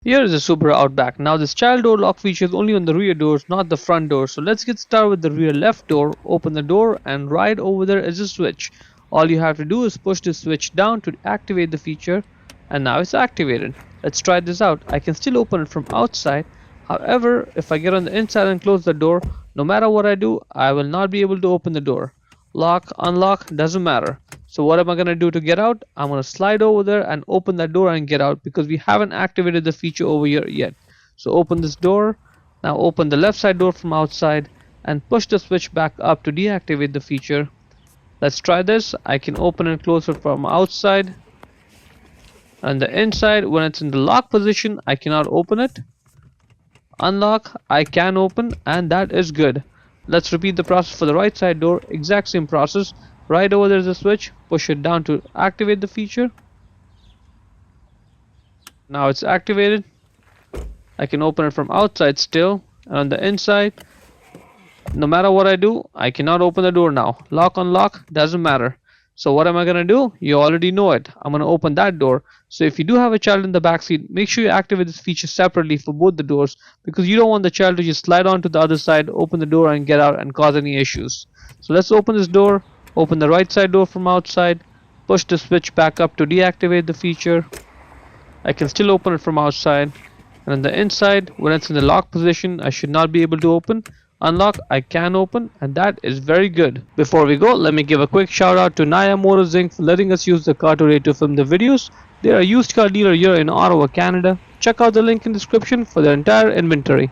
Here is a Subaru Outback. Now this child door lock feature is only on the rear doors, not the front door. So let's get started with the rear left door. Open the door and right over there is a switch. All you have to do is push the switch down to activate the feature, and now it's activated. Let's try this out. I can still open it from outside. However, if I get on the inside and close the door, no matter what I do, I will not be able to open the door. Lock, unlock, doesn't matter. So what am I going to do to get out? I'm going to slide over there and open that door and get out because we haven't activated the feature over here yet. So open this door. Now open the left side door from outside and push the switch back up to deactivate the feature. Let's try this. I can open and close it from outside. And the inside, when it's in the lock position, I cannot open it. Unlock, I can open, and that is good. Let's repeat the process for the right side door. Exact same process. Right over there's a switch. Push it down to activate the feature. Now it's activated. I can open it from outside still, and on the inside, no matter what I do, I cannot open the door now. Lock, unlock, doesn't matter. So what am I gonna do? You already know it. I'm gonna open that door. So if you do have a child in the back seat, make sure you activate this feature separately for both the doors, because you don't want the child to just slide onto the other side, open the door and get out and cause any issues. So let's open this door. Open the right side door from outside. Push the switch back up to deactivate the feature. I can still open it from outside. And on the inside, when it's in the lock position, I should not be able to open. Unlock, I can open, and that is very good. Before we go, let me give a quick shout out to Naya Motors Inc. for letting us use the car today to film the videos. They are a used car dealer here in Ottawa, Canada. Check out the link in the description for their entire inventory.